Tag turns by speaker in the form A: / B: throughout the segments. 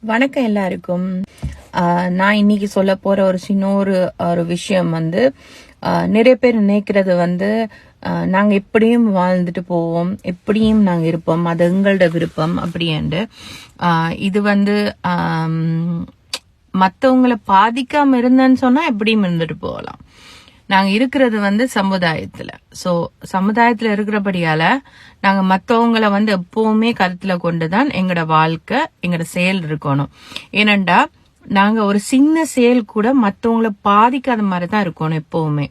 A: வணக்கம் எல்லாருக்கும். நான் இன்னைக்கு சொல்ல போற ஒரு சின்ன ஒரு விஷயம் நிறைய பேர் நினைக்கிறது நாங்க எப்படியும் வாழ்ந்துட்டு போவோம், எப்படியும் நாங்க இருப்போம், அது எங்களோட விருப்பம் அப்படின்ட்டு. இது மத்தவங்களை பாதிக்காம இருந்தேன்னு சொன்னா எப்படியும் இருந்துட்டு போகலாம். நாங்க இருக்கிறது சமுதாயத்துல. சோ சமுதாயத்துல இருக்கிறபடியால நாங்க மத்தவங்களை எப்பவுமே கருத்துல கொண்டுதான் எங்களோட வாழ்க்கை, எங்களோட செயல் இருக்கணும். ஏனண்டா நாங்க ஒரு சின்ன செயல் கூட மத்தவங்களை பாதிக்காத மாதிரிதான் இருக்கணும் எப்பவுமே.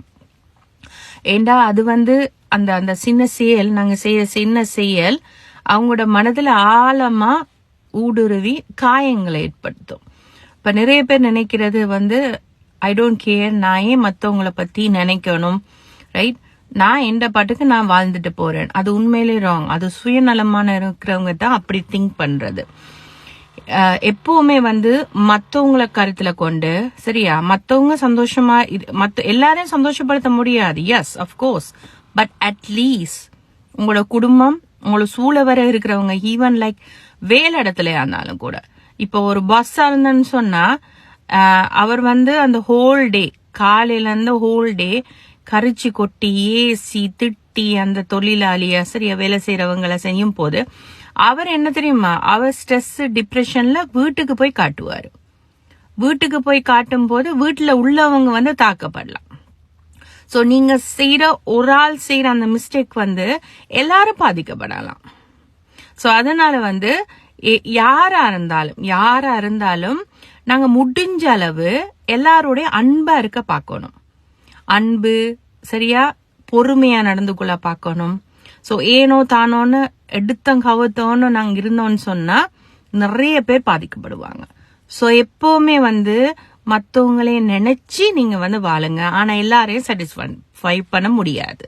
A: ஏண்டா அது அந்த அந்த சின்ன செயல், நாங்க செய்யற சின்ன செயல் அவங்களோட மனதுல ஆழமா ஊடுருவி காயங்களை ஏற்படுத்தும். இப்ப நிறைய பேர் நினைக்கிறது ஐ டோன்ட் கேர், நான் ஏன் மத்தவங்களை பத்தி நினைக்கணும், ரைட்? நான் எந்த பாட்டுக்கு நான் வாழ்ந்துட்டு போறேன். அது உண்மையிலே ராங். அது சுயநலமான இருக்கிறவங்க தான் அப்படி திங்க் பண்றது. எப்பவுமே மத்தவங்களை கருத்துல கொண்டு, சரியா, மத்தவங்க சந்தோஷமா எல்லாரையும் சந்தோஷப்படுத்த முடியாது, எஸ் அப்கோர்ஸ், பட் அட்லீஸ்ட் உங்களோட குடும்பம், உங்களோட சூழ வர இருக்கிறவங்க, ஈவன் லைக் வேலை இடத்துல இருந்தாலும் கூட. இப்போ ஒரு பஸ்ஸா இருந்தேன்னு சொன்னா அவர் அந்த ஹோல் டே, காலையில இருந்து ஹோல் டே கரிச்சு கொட்டி ஏசி திட்டி அந்த தொழிலாளிய சரியா வேலை செய்யறவங்களை செய்யும் போது அவர் என்ன தெரியுமா, அவர் ஸ்ட்ரெஸ் டிப்ரெஷன்ல வீட்டுக்கு போய் காட்டுவாரு. வீட்டுக்கு போய் காட்டும் போது வீட்டுல உள்ளவங்க தாக்கப்படலாம். சோ நீங்க செய்யற ஒரு ஆள் செய்யற அந்த மிஸ்டேக் எல்லாரும் பாதிக்கப்படலாம். சோ அதனால யாரா இருந்தாலும் நாங்க முடிஞ்ச அளவு எல்லாரோடைய அன்பா இருக்க பாக்கணும். அன்பு, சரியா, பொறுமையா நடந்து கொள்ள பாக்கணும். சோ ஏனோ தானோன்னு எடுத்தோன்னு நாங்க இருந்தோம்னு சொன்னா நிறைய பேர் பாதிக்கப்படுவாங்க. சோ எப்பவுமே மத்தவங்களே நினைச்சு நீங்க வாழுங்க. ஆனா எல்லாரையும் சாட்டிஸ்ஃபை பண்ண முடியாது,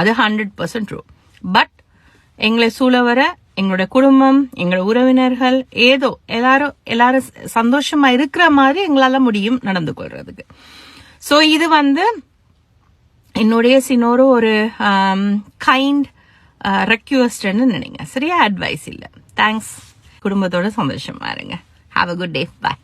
A: அது 100% ட்ரூ. பட் எங்களை சூழ வர எங்களோட குடும்பம், எங்களோட உறவினர்கள், ஏதோ எல்லாரும் சந்தோஷமா இருக்கிற மாதிரி எங்களால முடியும் நடந்து கொள்றதுக்கு. சோ இது என்னுடைய சின்னொரு ஒரு கைண்ட் ரெக்வெஸ்ட்னு நினைங்க, சரியா? அட்வைஸ் இல்ல. தேங்க்ஸ். குடும்பத்தோட சந்தோஷமா இருங்க. Have a good day. Bye.